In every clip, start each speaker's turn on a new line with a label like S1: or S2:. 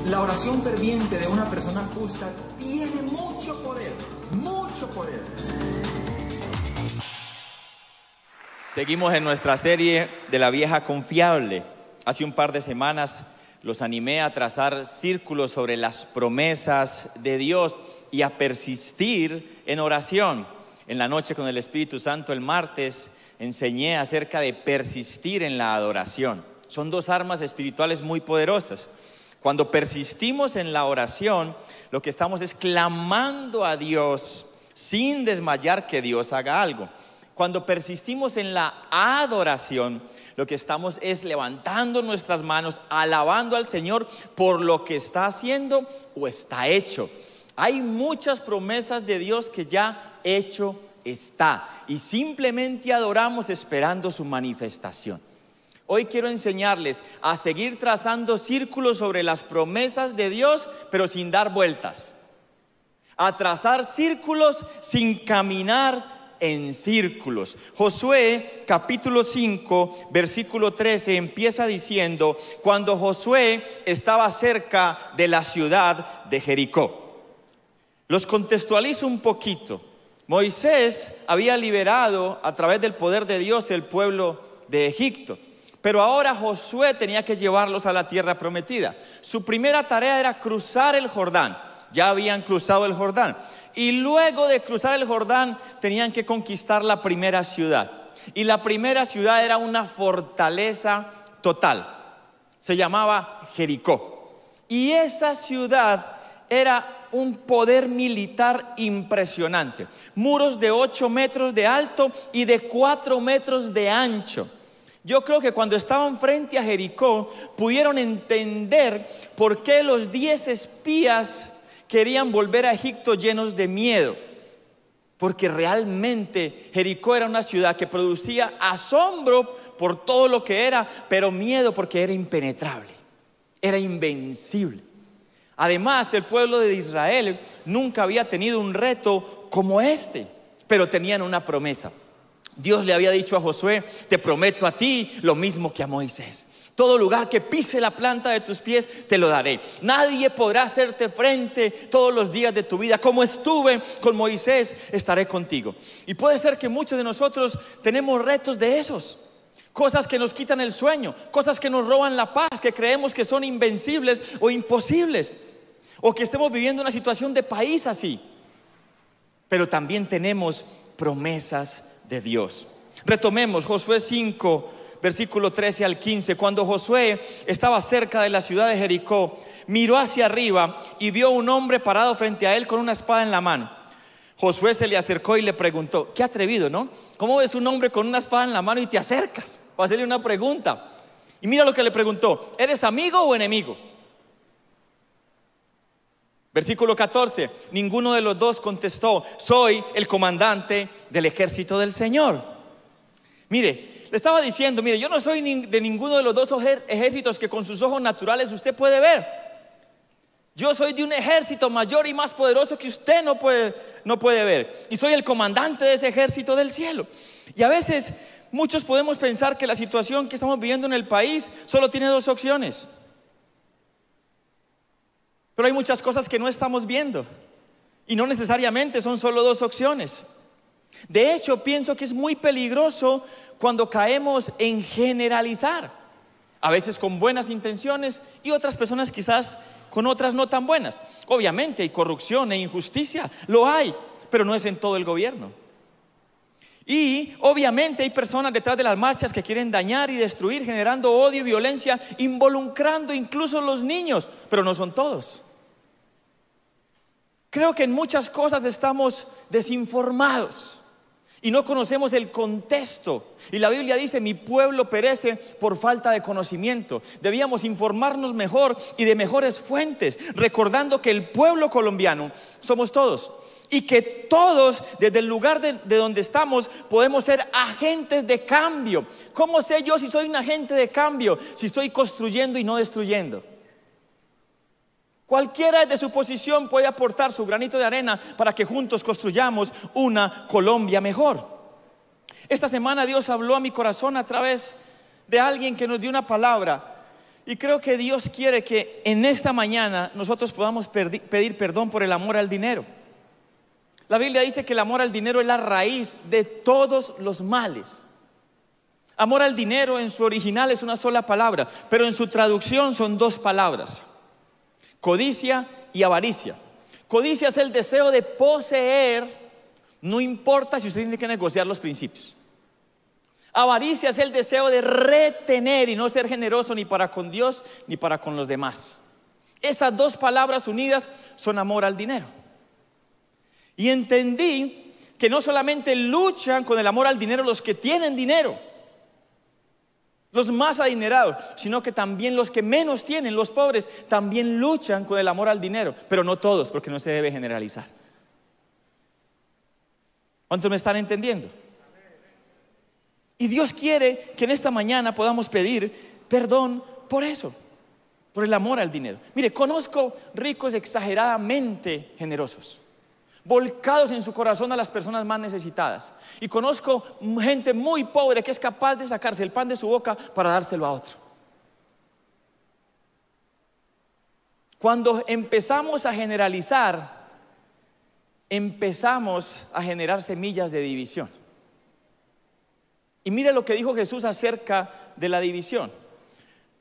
S1: La oración ferviente de una persona justa tiene mucho poder, mucho poder.
S2: Seguimos en nuestra serie de la vieja confiable. Hace un par de semanas los animé a trazar círculos sobre las promesas de Dios y a persistir en oración. En la noche con el Espíritu Santo el martes enseñé acerca de persistir en la adoración. Son dos armas espirituales muy poderosas. Cuando persistimos en la oración, lo que estamos es clamando a Dios sin desmayar que Dios haga algo. Cuando persistimos en la adoración, lo que estamos es levantando nuestras manos, alabando al Señor por lo que está haciendo o está hecho. Hay muchas promesas de Dios que ya hecho está y simplemente adoramos esperando su manifestación. Hoy quiero enseñarles a seguir trazando círculos sobre las promesas de Dios, pero sin dar vueltas. A trazar círculos sin caminar en círculos. Josué capítulo 5 versículo 13 empieza diciendo: cuando Josué estaba cerca de la ciudad de Jericó. Los contextualizo un poquito. Moisés había liberado a través del poder de Dios el pueblo de Egipto, pero ahora Josué tenía que llevarlos a la tierra prometida. Su primera tarea era cruzar el Jordán. Ya habían cruzado el Jordán y luego de cruzar el Jordán tenían que conquistar la primera ciudad. Y la primera ciudad era una fortaleza total. Se llamaba Jericó. Y esa ciudad era un poder militar impresionante. Muros de 8 metros de alto y de 4 metros de ancho. Yo creo que cuando estaban frente a Jericó pudieron entender por qué los 10 espías querían volver a Egipto llenos de miedo. Porque realmente Jericó era una ciudad que producía asombro por todo lo que era, pero miedo porque era impenetrable, era invencible. Además, el pueblo de Israel nunca había tenido un reto como este, pero tenían una promesa. Dios le había dicho a Josué: te prometo a ti lo mismo que a Moisés. Todo lugar que pise la planta de tus pies te lo daré. Nadie podrá hacerte frente todos los días de tu vida. Como estuve con Moisés, estaré contigo. Y puede ser que muchos de nosotros tenemos retos de esos. Cosas que nos quitan el sueño, cosas que nos roban la paz, que creemos que son invencibles o imposibles. O que estemos viviendo una situación de país así. Pero también tenemos promesas de Dios. Retomemos Josué 5 versículo 13 al 15. Cuando Josué estaba cerca de la ciudad de Jericó, miró hacia arriba y vio un hombre parado frente a él con una espada en la mano. Josué se le acercó y le preguntó: qué atrevido, ¿no? ¿Cómo ves un hombre con una espada en la mano y te acercas para hacerle una pregunta? Y mira lo que le preguntó: ¿eres amigo o enemigo? Versículo 14, ninguno de los dos contestó: soy el comandante del ejército del Señor. Mire, le estaba diciendo: mire, yo no soy de ninguno de los dos ejércitos que con sus ojos naturales usted puede ver. Yo soy de un ejército mayor y más poderoso que usted no puede ver. Y soy el comandante de ese ejército del cielo. Y a veces muchos podemos pensar que la situación que estamos viviendo en el país solo tiene dos opciones. Pero hay muchas cosas que no estamos viendo y no necesariamente son solo dos opciones. De hecho, pienso que es muy peligroso cuando caemos en generalizar, a veces con buenas intenciones y otras personas quizás con otras no tan buenas. Obviamente hay corrupción e injusticia, lo hay, pero no es en todo el gobierno. Y obviamente hay personas detrás de las marchas que quieren dañar y destruir, generando odio y violencia, involucrando incluso a los niños, pero no son todos. Creo que en muchas cosas estamos desinformados y no conocemos el contexto. Y la Biblia dice: mi pueblo perece por falta de conocimiento. Debíamos informarnos mejor y de mejores fuentes, recordando que el pueblo colombiano somos todos. Y que todos, desde el lugar de donde estamos, podemos ser agentes de cambio. ¿Cómo sé yo si soy un agente de cambio? Si estoy construyendo y no destruyendo. Cualquiera de su posición puede aportar su granito de arena para que juntos construyamos una Colombia mejor. Esta semana Dios habló a mi corazón a través de alguien que nos dio una palabra Y creo que Dios quiere que en esta mañana nosotros podamos pedir perdón por el amor al dinero. La Biblia dice que el amor al dinero es la raíz de todos los males. Amor al dinero en su original es una sola palabra, pero en su traducción son dos palabras: codicia y avaricia. Codicia es el deseo de poseer, no importa si usted tiene que negociar los principios. Avaricia es el deseo de retener y no ser generoso ni para con Dios ni para con los demás. Esas dos palabras unidas son amor al dinero. Y entendí que no solamente luchan con el amor al dinero los que tienen dinero, los más adinerados, sino que también los que menos tienen, los pobres, también luchan con el amor al dinero. Pero no todos, porque no se debe generalizar. ¿Cuántos me están entendiendo? Y Dios quiere que en esta mañana podamos pedir perdón por eso, por el amor al dinero. Mire, conozco ricos exageradamente generosos, volcados en su corazón a las personas más necesitadas. Y conozco gente muy pobre que es capaz de sacarse el pan de su boca para dárselo a otro. Cuando empezamos a generalizar, empezamos a generar semillas de división. Y mire lo que dijo Jesús acerca de la división.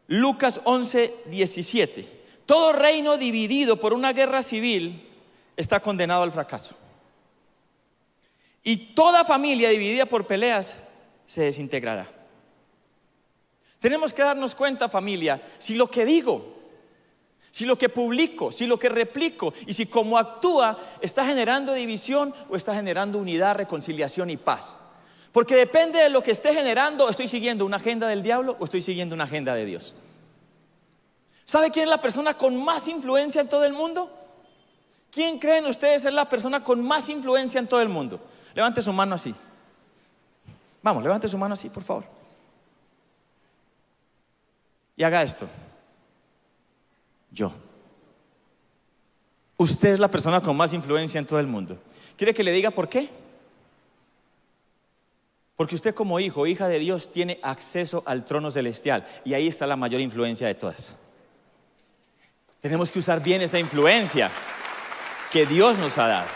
S2: Lucas 11:17. Todo reino dividido por una guerra civil está condenado al fracaso. Y toda familia dividida por peleas se desintegrará. Tenemos que darnos cuenta, familia, si lo que digo, si lo que publico, si lo que replico y si como actúa está generando división o está generando unidad, reconciliación y paz. Porque depende de lo que esté generando, estoy siguiendo una agenda del diablo o estoy siguiendo una agenda de Dios. ¿Sabe quién es la persona con más influencia en todo el mundo? ¿Quién creen ustedes es la persona con más influencia en todo el mundo? Levante su mano así. Vamos, levante su mano así, por favor. Y haga esto. Yo. Usted es la persona con más influencia en todo el mundo. ¿Quiere que le diga por qué? Porque usted como hijo o hija de Dios tiene acceso al trono celestial. Y ahí está la mayor influencia de todas. Tenemos que usar bien esa influencia que Dios nos ha dado.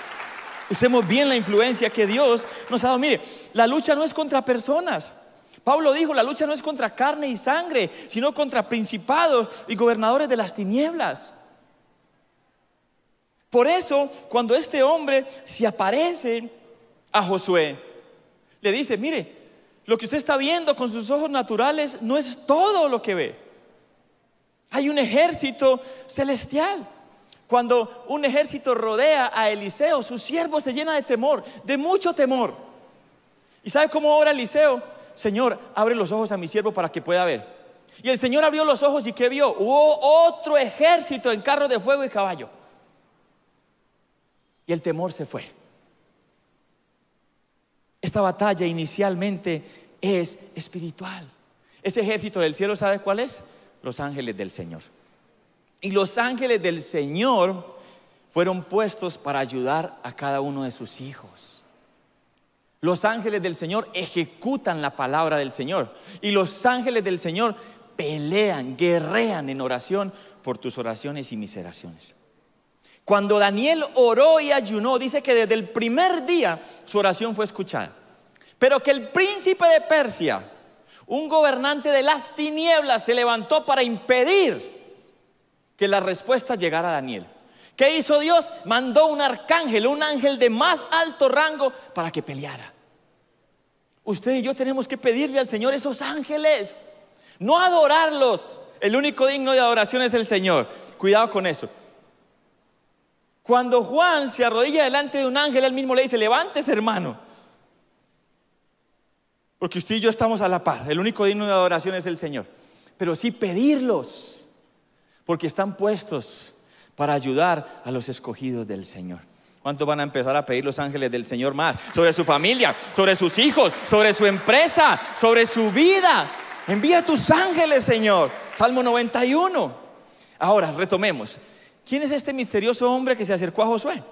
S2: Usemos bien la influencia que Dios nos ha dado. Mire, la lucha no es contra personas. Pablo dijo, la lucha no es contra carne y sangre, sino contra principados y gobernadores de las tinieblas. Por eso, cuando este hombre se aparece a Josué, le dice, mire, lo que usted está viendo con sus ojos naturales no es todo lo que ve. Hay un ejército celestial. Cuando un ejército rodea a Eliseo, su siervo se llena de temor, de mucho temor. ¿Y sabe cómo ora Eliseo? Señor, abre los ojos a mi siervo para que pueda ver. Y el Señor abrió los ojos y ¿qué vio? Hubo otro ejército en carros de fuego y caballo. Y el temor se fue. Esta batalla inicialmente es espiritual. Ese ejército del cielo, ¿sabe cuál es? Los ángeles del Señor. Y los ángeles del Señor fueron puestos para ayudar a cada uno de sus hijos. Los ángeles del Señor ejecutan la palabra del Señor. Y los ángeles del Señor pelean, guerrean en oración por tus oraciones y mis oraciones. Cuando Daniel oró y ayunó, dice que desde el primer día su oración fue escuchada. Pero que el príncipe de Persia, un gobernante de las tinieblas, se levantó para impedir que la respuesta llegara a Daniel. ¿Qué hizo Dios? Mandó un arcángel, un ángel de más alto rango para que peleara. Usted y yo tenemos que pedirle al Señor esos ángeles, no adorarlos. El único digno de adoración es el Señor. Cuidado con eso. Cuando Juan se arrodilla delante de un ángel, él mismo le dice, levántese, hermano. Porque usted y yo estamos a la par. El único digno de adoración es el Señor. Pero sí pedirlos, porque están puestos para ayudar a los escogidos del Señor. ¿Cuántos van a empezar a pedir los ángeles del Señor más? Sobre su familia, sobre sus hijos, sobre su empresa, sobre su vida. Envía tus ángeles, Señor. Salmo 91. Ahora, retomemos. ¿Quién es este misterioso hombre que se acercó a Josué?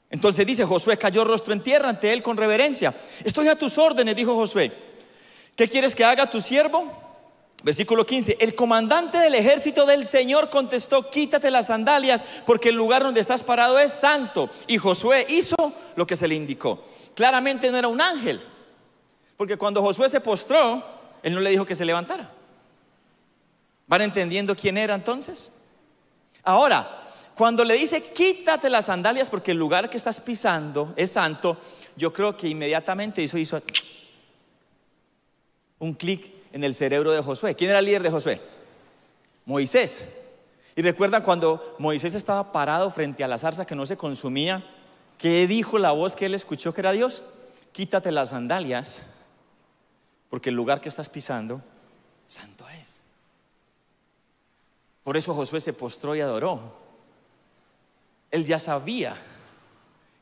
S2: Entonces dice, Josué cayó rostro en tierra ante él con reverencia. Estoy a tus órdenes, dijo Josué. ¿Qué quieres que haga tu siervo? Versículo 15, el comandante del ejército del Señor contestó: quítate las sandalias, porque el lugar donde estás parado es santo. Y Josué hizo lo que se le indicó. Claramente no era un ángel, porque cuando Josué se postró, él no le dijo que se levantara. ¿Van entendiendo quién era entonces? Ahora, cuando le dice quítate las sandalias porque el lugar que estás pisando es santo, yo creo que inmediatamente hizo un clic en el cerebro de Josué. ¿Quién era el líder de Josué? Moisés. Y recuerdan cuando Moisés estaba parado frente a la zarza que no se consumía, ¿qué dijo la voz que él escuchó que era Dios? Quítate las sandalias porque el lugar que estás pisando santo es. Por eso Josué se postró y adoró. Él ya sabía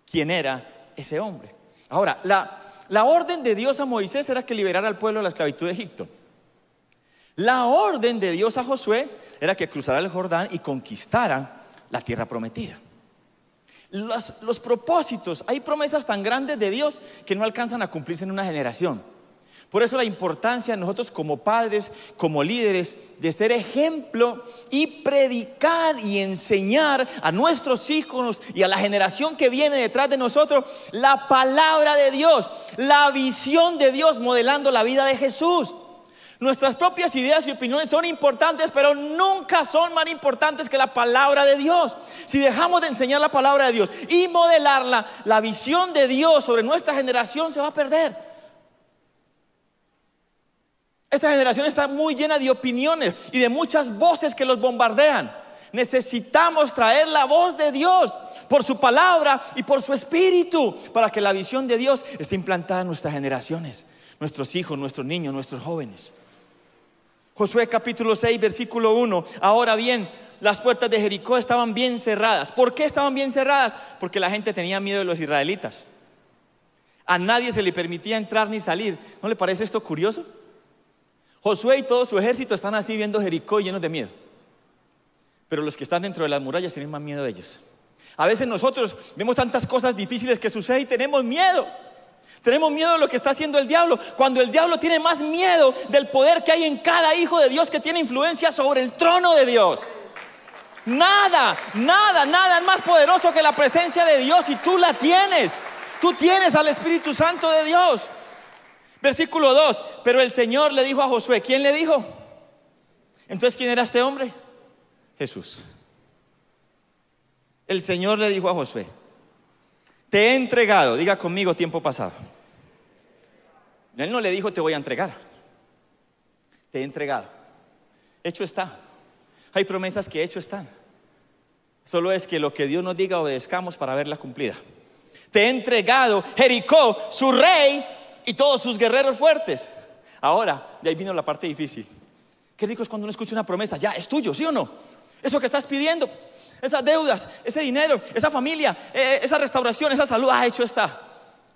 S2: quién era ese hombre. Ahora, la orden de Dios a Moisés era que liberara al pueblo de la esclavitud de Egipto. La orden de Dios a Josué era que cruzara el Jordán y conquistara la tierra prometida. Los propósitos, hay promesas tan grandes de Dios que no alcanzan a cumplirse en una generación. Por eso la importancia de nosotros como padres, como líderes, de ser ejemplo y predicar y enseñar a nuestros hijos y a la generación que viene detrás de nosotros la palabra de Dios, la visión de Dios modelando la vida de Jesús. Nuestras propias ideas y opiniones son importantes, pero nunca son más importantes que la palabra de Dios. Si dejamos de enseñar la palabra de Dios y modelarla, la visión de Dios sobre nuestra generación se va a perder. Esta generación está muy llena de opiniones y de muchas voces que los bombardean. Necesitamos traer la voz de Dios por su palabra y por su espíritu, para que la visión de Dios esté implantada en nuestras generaciones, nuestros hijos, nuestros niños, nuestros jóvenes. Josué capítulo 6 versículo 1. Ahora bien, las puertas de Jericó estaban bien cerradas. ¿Por qué estaban bien cerradas? Porque la gente tenía miedo de los israelitas. A nadie se le permitía entrar ni salir. ¿No le parece esto curioso? Josué y todo su ejército están así viendo Jericó llenos de miedo, pero los que están dentro de las murallas tienen más miedo de ellos. A veces nosotros vemos tantas cosas difíciles que suceden y tenemos miedo. Tenemos miedo de lo que está haciendo el diablo, cuando el diablo tiene más miedo del poder que hay en cada hijo de Dios que tiene influencia sobre el trono de Dios. Nada es más poderoso que la presencia de Dios, y tú la tienes. Tú tienes al Espíritu Santo de Dios. Versículo 2, pero el Señor le dijo a Josué. ¿Quién le dijo? Entonces, ¿quién era este hombre? Jesús. El Señor le dijo a Josué: te he entregado, diga conmigo, tiempo pasado. Él no le dijo te voy a entregar. Te he entregado. Hecho está. Hay promesas que hecho están. Solo es que lo que Dios nos diga obedezcamos para verla cumplida. Te he entregado Jericó, su rey y todos sus guerreros fuertes. Ahora, de ahí vino la parte difícil. Qué rico es cuando uno escucha una promesa. Ya, es tuyo, ¿sí o no? Eso que estás pidiendo, esas deudas, ese dinero, esa familia, esa restauración, esa salud, hecho está.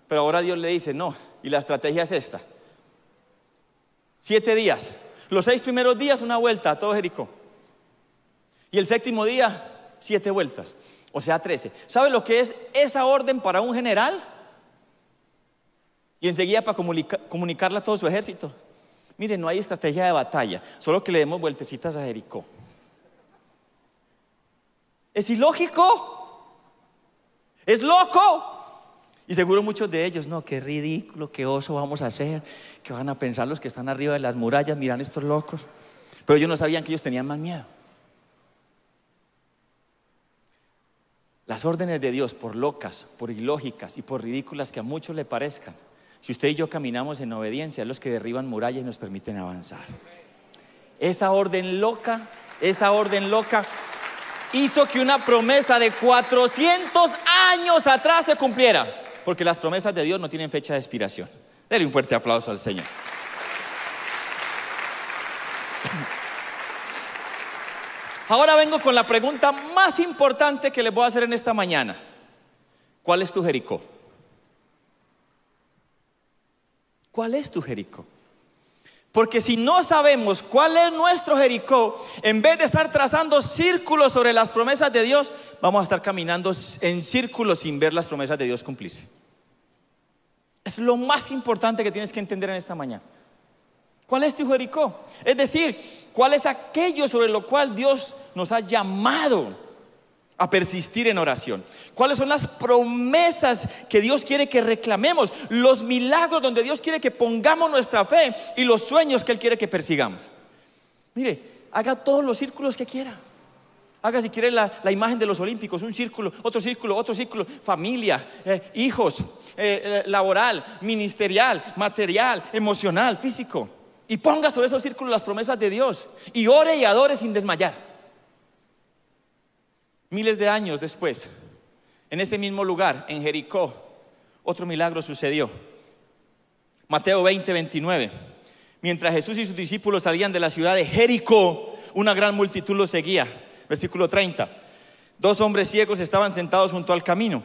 S2: Pero ahora Dios le dice no, y la estrategia es esta: 7 días, los 6 primeros días una vuelta a todo Jericó, y el 7º día 7 vueltas, o sea 13. ¿Sabe lo que es esa orden para un general? Y enseguida para comunicarla a todo su ejército. Miren, no hay estrategia de batalla, solo que le demos vueltecitas a Jericó. Es ilógico, es loco. Y seguro muchos de ellos: no, qué ridículo, qué oso vamos a hacer, qué van a pensar los que están arriba de las murallas, miran estos locos. Pero ellos no sabían que ellos tenían más miedo. Las órdenes de Dios, por locas, por ilógicas y por ridículas que a muchos le parezcan, si usted y yo caminamos en obediencia, es los que derriban murallas y nos permiten avanzar. Esa orden loca hizo que una promesa de 400 años atrás se cumpliera, porque las promesas de Dios no tienen fecha de expiración. Denle un fuerte aplauso al Señor. Ahora vengo con la pregunta más importante que les voy a hacer en esta mañana. ¿Cuál es tu Jericó? ¿Cuál es tu Jericó? Porque si no sabemos cuál es nuestro Jericó, en vez de estar trazando círculos sobre las promesas de Dios, vamos a estar caminando en círculos sin ver las promesas de Dios cumplirse. Es lo más importante que tienes que entender en esta mañana. ¿Cuál es tu Jericó? Es decir, ¿cuál es aquello sobre lo cual Dios nos ha llamado a persistir en oración? ¿Cuáles son las promesas que Dios quiere que reclamemos? Los milagros donde Dios quiere que pongamos nuestra fe y los sueños que Él quiere que persigamos. Mire, haga todos los círculos que quiera. Haga si quiere la imagen de los olímpicos, un círculo, otro círculo, familia, hijos, laboral, ministerial, material, emocional, físico. Y ponga sobre esos círculos las promesas de Dios y ore y adore sin desmayar. Miles de años después, en ese mismo lugar, en Jericó, otro milagro sucedió. Mateo 20:29. Mientras Jesús y sus discípulos salían de la ciudad de Jericó, una gran multitud los seguía. Versículo 30. 2 hombres ciegos estaban sentados junto al camino.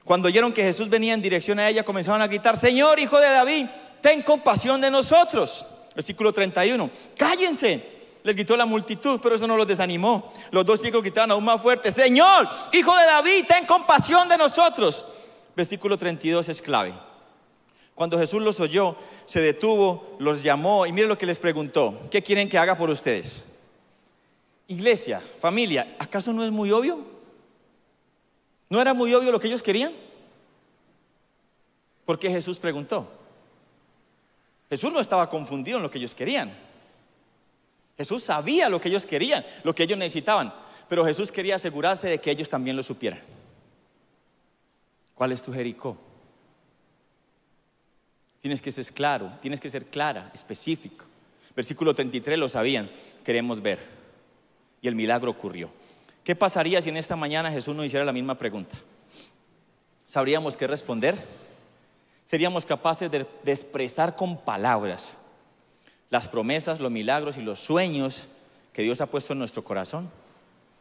S2: Cuando oyeron que Jesús venía en dirección a ella, comenzaron a gritar: Señor, Hijo de David, ten compasión de nosotros. Versículo 31. Cállense, les gritó la multitud, pero eso no los desanimó. Los 2 ciegos gritaban aún más fuerte: Señor, Hijo de David, ten compasión de nosotros. Versículo 32 es clave. Cuando Jesús los oyó, se detuvo, los llamó y mire lo que les preguntó: ¿qué quieren que haga por ustedes? Iglesia, familia, ¿acaso no es muy obvio? ¿No era muy obvio lo que ellos querían? ¿Por qué Jesús preguntó? Jesús no estaba confundido en lo que ellos querían. Jesús sabía lo que ellos querían, lo que ellos necesitaban, pero Jesús quería asegurarse de que ellos también lo supieran. ¿Cuál es tu Jericó? Tienes que ser claro, tienes que ser clara, específico. Versículo 33, lo sabían, queremos ver. Y el milagro ocurrió. ¿Qué pasaría si en esta mañana Jesús nos hiciera la misma pregunta? ¿Sabríamos qué responder? ¿Seríamos capaces de expresar con palabras las promesas, los milagros y los sueños que Dios ha puesto en nuestro corazón?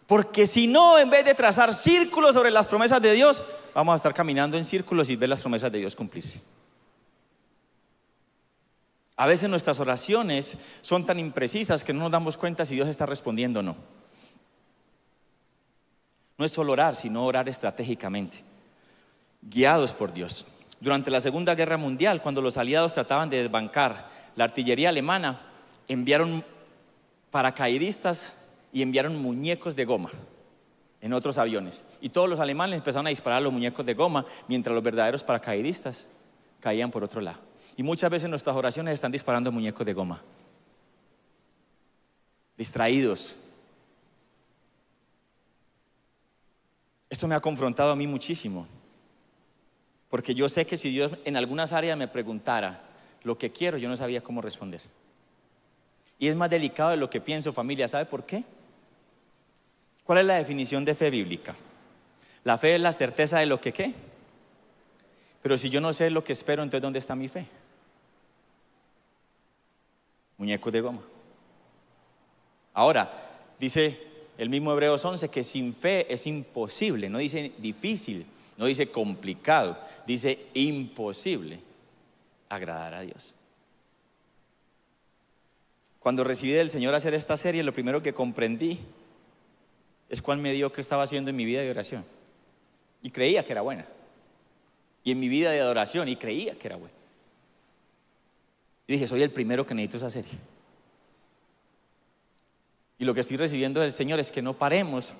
S2: Porque si no, en vez de trazar círculos sobre las promesas de Dios, vamos a estar caminando en círculos y ver las promesas de Dios cumplirse. A veces nuestras oraciones son tan imprecisas que no nos damos cuenta si Dios está respondiendo o no. No es solo orar, sino orar estratégicamente, guiados por Dios. Durante la Segunda Guerra Mundial, cuando los aliados trataban de desbancar la artillería alemana, enviaron paracaidistas y enviaron muñecos de goma en otros aviones. Y todos los alemanes empezaron a disparar a los muñecos de goma, mientras los verdaderos paracaidistas caían por otro lado. Y muchas veces nuestras oraciones están disparando muñecos de goma, distraídos. Esto me ha confrontado a mí muchísimo, porque yo sé que si Dios en algunas áreas me preguntara lo que quiero, yo no sabía cómo responder. Y es más delicado de lo que pienso, familia. ¿Sabe por qué? ¿Cuál es la definición de fe bíblica? La fe es la certeza de lo que ¿qué? Pero si yo no sé lo que espero, entonces ¿dónde está mi fe? Muñecos de goma. Ahora, dice el mismo Hebreos 11 que sin fe es imposible. No dice difícil, no dice complicado, dice imposible agradar a Dios. Cuando recibí del Señor hacer esta serie, lo primero que comprendí es cuán mediocre estaba haciendo en mi vida de oración. Y creía que era buena. Y en mi vida de adoración, y creía que era buena. Y dije, soy el primero que necesito esa serie. Y lo que estoy recibiendo del Señor es que no paremos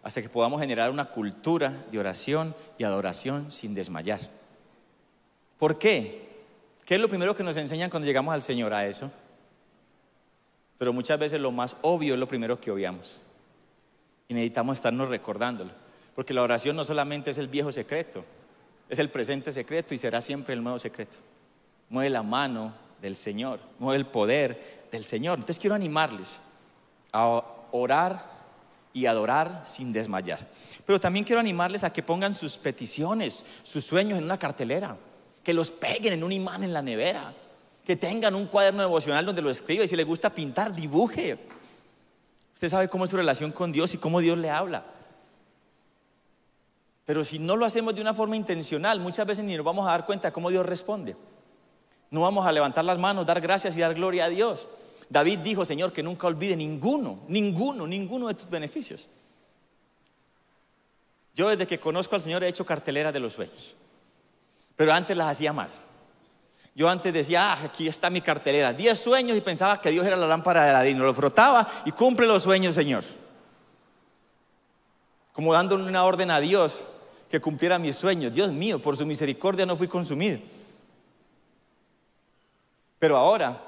S2: hasta que podamos generar una cultura de oración y adoración sin desmayar. ¿Por qué? ¿Qué es lo primero que nos enseñan cuando llegamos al Señor? A eso. Pero muchas veces lo más obvio es lo primero que obviamos. Y necesitamos estarnos recordándolo. Porque la oración no solamente es el viejo secreto, es el presente secreto y será siempre el nuevo secreto. Mueve la mano del Señor, mueve el poder del Señor. Entonces quiero animarles a orar y adorar sin desmayar. Pero también quiero animarles a que pongan sus peticiones, sus sueños en una cartelera, que los peguen en un imán en la nevera, que tengan un cuaderno devocional donde lo escriba, y si les gusta pintar, dibuje. Usted sabe cómo es su relación con Dios y cómo Dios le habla. Pero si no lo hacemos de una forma intencional, muchas veces ni nos vamos a dar cuenta de cómo Dios responde. No vamos a levantar las manos, dar gracias y dar gloria a Dios. David dijo: Señor, que nunca olvide ninguno de tus beneficios. Yo desde que conozco al Señor he hecho carteleras de los sueños, pero antes las hacía mal. Yo antes decía, aquí está mi cartelera, 10 sueños, y pensaba que Dios era la lámpara de Aladín. Lo frotaba y cumple los sueños, Señor. Como dándole una orden a Dios que cumpliera mis sueños. Dios mío, por su misericordia no fui consumido. Pero ahora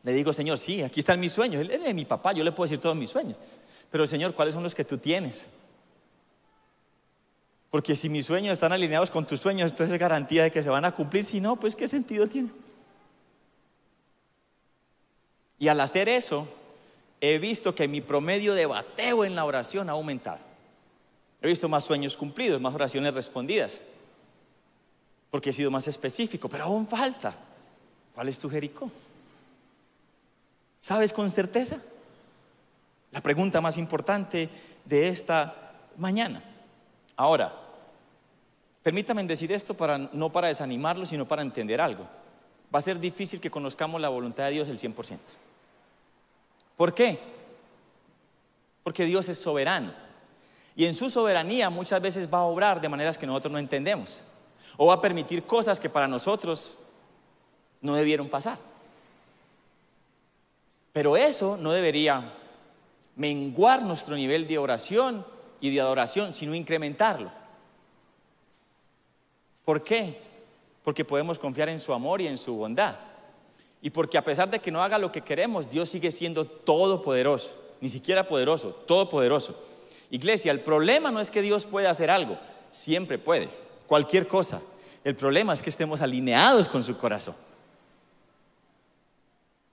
S2: le digo, Señor, sí, aquí están mis sueños. Él es mi papá, yo le puedo decir todos mis sueños. Pero Señor, ¿cuáles son los que tú tienes? Porque si mis sueños están alineados con tus sueños, entonces es garantía de que se van a cumplir. Si no, pues ¿qué sentido tiene? Y al hacer eso, he visto que mi promedio de bateo en la oración ha aumentado. He visto más sueños cumplidos, más oraciones respondidas, porque he sido más específico. Pero aún falta. ¿Cuál es tu Jericó? ¿Sabes con certeza? La pregunta más importante de esta mañana. Ahora, permítanme decir esto no para desanimarlo, sino para entender algo. Va a ser difícil que conozcamos la voluntad de Dios el 100%. ¿Por qué? Porque Dios es soberano. Y en su soberanía muchas veces va a obrar de maneras que nosotros no entendemos. O va a permitir cosas que para nosotros no debieron pasar. Pero eso no debería menguar nuestro nivel de oración y de adoración, sino incrementarlo. ¿Por qué? Porque podemos confiar en su amor y en su bondad. Y porque a pesar de que no haga lo que queremos, Dios sigue siendo todopoderoso. Ni siquiera poderoso, todopoderoso. Iglesia, el problema no es que Dios pueda hacer algo. Siempre puede, cualquier cosa. El problema es que estemos alineados con su corazón.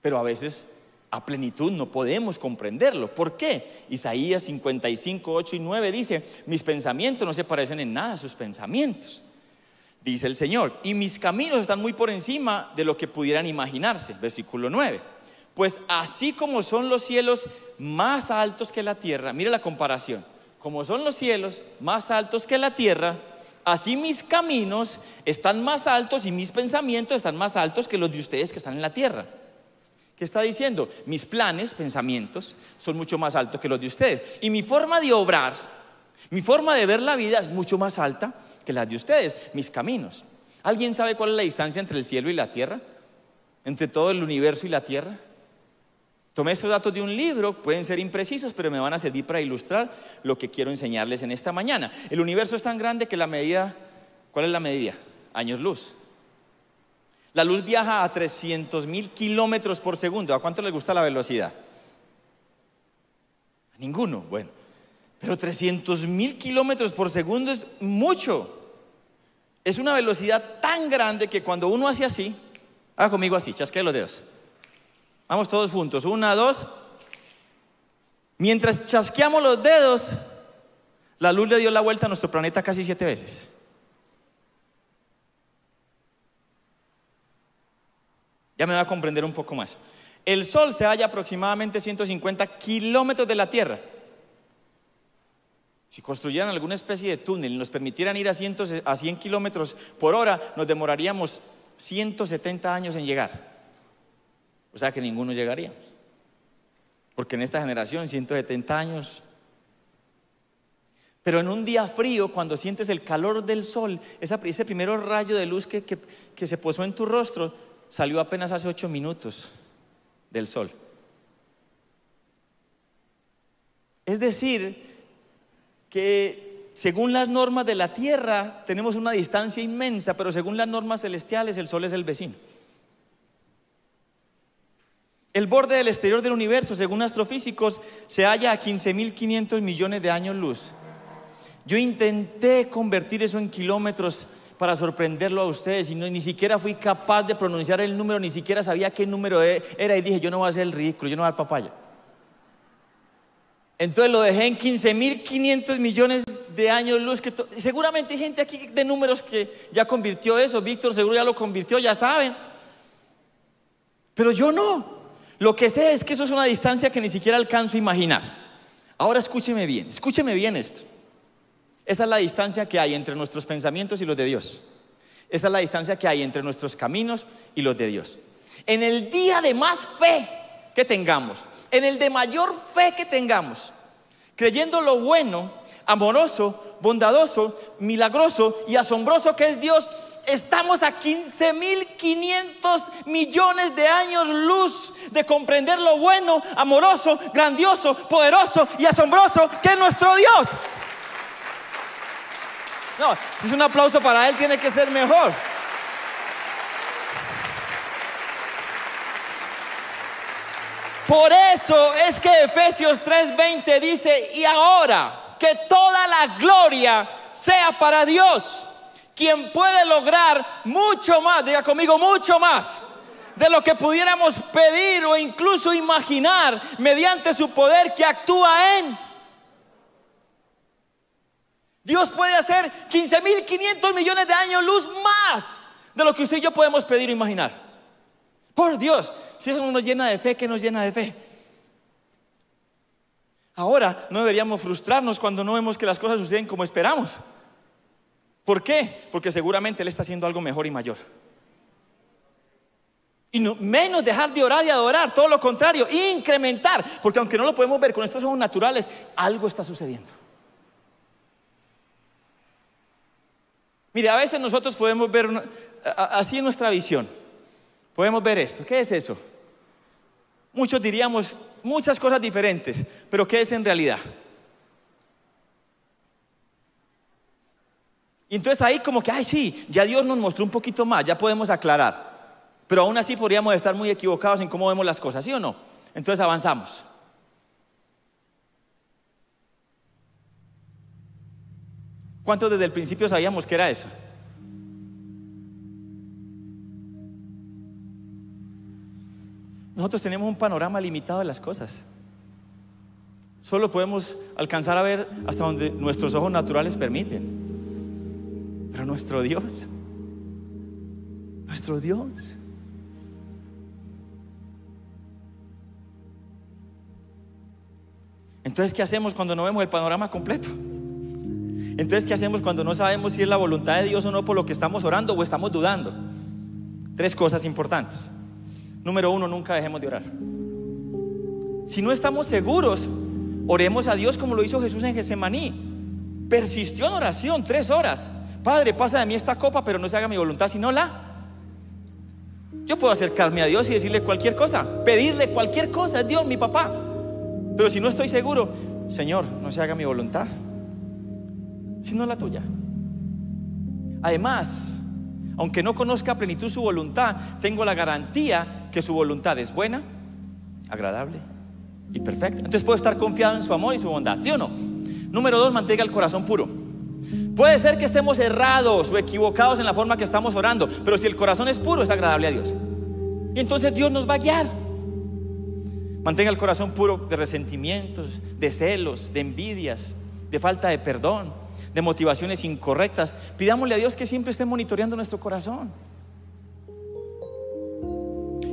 S2: Pero a veces a plenitud no podemos comprenderlo. ¿Por qué? Isaías 55, 8 y 9 dice: mis pensamientos no se parecen en nada a sus pensamientos, dice el Señor, y mis caminos están muy por encima de lo que pudieran imaginarse. Versículo 9: pues así como son los cielos más altos que la tierra, mire la comparación, como son los cielos más altos que la tierra, así mis caminos están más altos y mis pensamientos están más altos que los de ustedes que están en la tierra. ¿Qué está diciendo? Mis planes, pensamientos, son mucho más altos que los de ustedes. Y mi forma de obrar, mi forma de ver la vida es mucho más alta que las de ustedes. Mis caminos. ¿Alguien sabe cuál es la distancia entre el cielo y la tierra? Entre todo el universo y la tierra. Tomé estos datos de un libro, pueden ser imprecisos, pero me van a servir para ilustrar lo que quiero enseñarles en esta mañana. El universo es tan grande que la medida, ¿cuál es la medida? Años luz. La luz viaja a 300.000 kilómetros por segundo. ¿A cuánto les gusta la velocidad? A ninguno. Bueno, pero 300.000 kilómetros por segundo es mucho. Es una velocidad tan grande que cuando uno hace así, haga conmigo así, chasquee los dedos. Vamos todos juntos, 1, 2. Mientras chasqueamos los dedos, la luz le dio la vuelta a nuestro planeta casi 7 veces. Ya me va a comprender un poco más. El Sol se halla aproximadamente 150 kilómetros de la Tierra. Si construyeran alguna especie de túnel y nos permitieran ir a 100 kilómetros por hora, nos demoraríamos 170 años en llegar. O sea que ninguno llegaríamos. Porque en esta generación 170 años. Pero en un día frío, cuando sientes el calor del sol, ese primer rayo de luz que se posó en tu rostro, salió apenas hace 8 minutos del sol. Es decir, que según las normas de la tierra tenemos una distancia inmensa, pero según las normas celestiales el sol es el vecino. El borde del exterior del universo, según astrofísicos, se halla a 15.500 millones de años luz. Yo intenté convertir eso en kilómetros para sorprenderlo a ustedes y ni siquiera fui capaz de pronunciar el número, ni siquiera sabía qué número era, y dije, yo no voy a hacer el ridículo, yo no voy a dar papaya. Entonces lo dejé en 15.500 millones de años luz. Seguramente hay gente aquí de números que ya convirtió eso. Víctor seguro ya lo convirtió, ya saben. Pero yo no. Lo que sé es que eso es una distancia que ni siquiera alcanzo a imaginar. Ahora escúcheme bien esto. Esa es la distancia que hay entre nuestros pensamientos y los de Dios. Esa es la distancia que hay entre nuestros caminos y los de Dios. En el día de más fe que tengamos, en el de mayor fe que tengamos, creyendo lo bueno, amoroso, bondadoso, milagroso y asombroso que es Dios, estamos a 15.500 millones de años luz de comprender lo bueno, amoroso, grandioso, poderoso y asombroso que es nuestro Dios. No, si es un aplauso para Él, tiene que ser mejor. Por eso es que Efesios 3:20 dice: y ahora que toda la gloria sea para Dios, quien puede lograr mucho más, diga conmigo, mucho más de lo que pudiéramos pedir o incluso imaginar, mediante su poder que actúa en. Dios puede hacer 15.500 millones de años luz más de lo que usted y yo podemos pedir o imaginar. Por Dios, si eso no nos llena de fe, ¿qué nos llena de fe? Ahora no deberíamos frustrarnos cuando no vemos que las cosas suceden como esperamos. ¿Por qué? Porque seguramente Él está haciendo algo mejor y mayor. Y no, menos dejar de orar y adorar, todo lo contrario, incrementar. Porque aunque no lo podemos ver con estos ojos naturales, algo está sucediendo. Mire, a veces nosotros podemos ver así en nuestra visión. Podemos ver esto. ¿Qué es eso? Muchos diríamos muchas cosas diferentes, pero ¿qué es en realidad? Y entonces ahí como que, ay sí, ya Dios nos mostró un poquito más, ya podemos aclarar. Pero aún así podríamos estar muy equivocados en cómo vemos las cosas, ¿sí o no? Entonces avanzamos. ¿Cuántos desde el principio sabíamos que era eso? Nosotros tenemos un panorama limitado de las cosas. Solo podemos alcanzar a ver hasta donde nuestros ojos naturales permiten. Pero nuestro Dios, entonces ¿qué hacemos cuando no vemos el panorama completo? Entonces ¿qué hacemos cuando no sabemos si es la voluntad de Dios o no por lo que estamos orando o estamos dudando? 3 cosas importantes. Número 1, nunca dejemos de orar. Si no estamos seguros, oremos a Dios como lo hizo Jesús en Getsemaní. Persistió en oración 3 horas. Padre, pasa de mí esta copa, pero no se haga mi voluntad sino la. Yo puedo acercarme a Dios y decirle cualquier cosa, pedirle cualquier cosa, es Dios, mi papá. Pero si no estoy seguro, Señor, no se haga mi voluntad sino la tuya. Además, aunque no conozca a plenitud su voluntad, tengo la garantía que su voluntad es buena, agradable y perfecta. Entonces puedo estar confiado en su amor y su bondad, ¿sí o no? Número 2, mantenga el corazón puro. Puede ser que estemos errados o equivocados en la forma que estamos orando, pero si el corazón es puro, es agradable a Dios. Y entonces Dios nos va a guiar. Mantenga el corazón puro de resentimientos, de celos, de envidias, de falta de perdón, de motivaciones incorrectas. Pidámosle a Dios que siempre esté monitoreando nuestro corazón.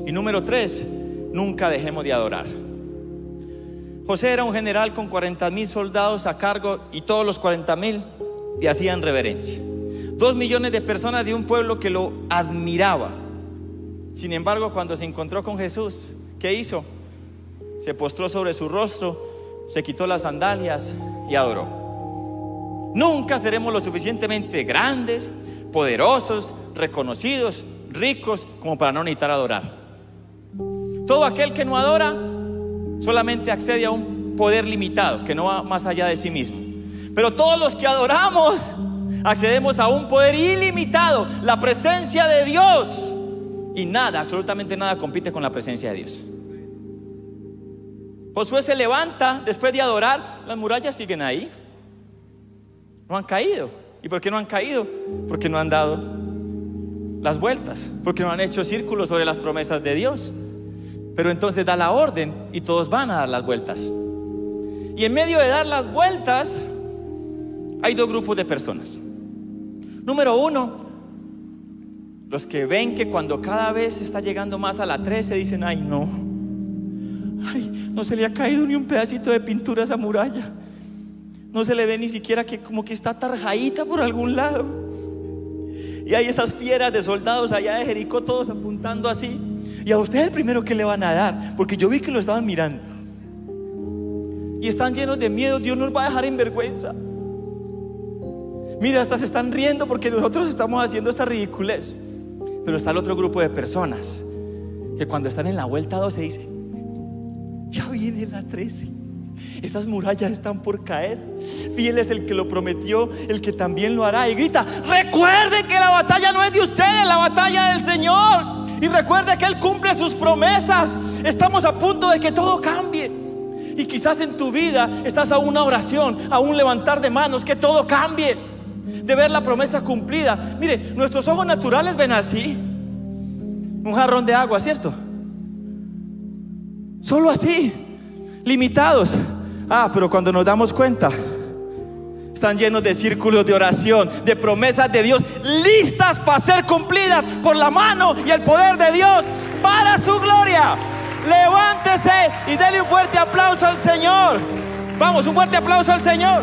S2: Y número 3, nunca dejemos de adorar. José era un general con 40,000 soldados a cargo y todos los 40,000 le hacían reverencia. 2 millones de personas de un pueblo que lo admiraba. Sin embargo, cuando se encontró con Jesús, ¿qué hizo? Se postró sobre su rostro, se quitó las sandalias y adoró. Nunca seremos lo suficientemente grandes, poderosos, reconocidos, ricos como para no necesitar adorar. Todo aquel que no adora solamente accede a un poder limitado que no va más allá de sí mismo. Pero todos los que adoramos accedemos a un poder ilimitado, la presencia de Dios. Y nada, absolutamente nada compite con la presencia de Dios. Josué se levanta después de adorar, las murallas siguen ahí. No han caído. ¿Y por qué no han caído? Porque no han dado las vueltas, porque no han hecho círculos sobre las promesas de Dios. Pero entonces da la orden y todos van a dar las vueltas. Y en medio de dar las vueltas hay 2 grupos de personas. Número 1, los que ven que cuando cada vez está llegando más a la 13 dicen: ay no, no se le ha caído ni un pedacito de pintura a esa muralla. No se le ve ni siquiera que como que está tarjadita por algún lado. Y hay esas fieras de soldados allá de Jericó, todos apuntando así. Y a usted es el primero que le van a dar, porque yo vi que lo estaban mirando. Y están llenos de miedo. Dios nos va a dejar en vergüenza. Mira, hasta se están riendo porque nosotros estamos haciendo esta ridiculez. Pero está el otro grupo de personas que cuando están en la vuelta 12 dicen: ya viene la 13, esas murallas están por caer, fiel es el que lo prometió, el que también lo hará. Y grita: recuerden que la batalla no es de ustedes, la batalla del Señor. Y recuerde que Él cumple sus promesas. Estamos a punto de que todo cambie. Y quizás en tu vida estás a una oración, a un levantar de manos, que todo cambie, de ver la promesa cumplida. Mire, nuestros ojos naturales ven así, un jarrón de agua, ¿cierto? Solo así, limitados. Pero cuando nos damos cuenta, están llenos de círculos de oración, de promesas de Dios, listas para ser cumplidas por la mano y el poder de Dios para su gloria. Levántese y dele un fuerte aplauso al Señor. Vamos, un fuerte aplauso al Señor.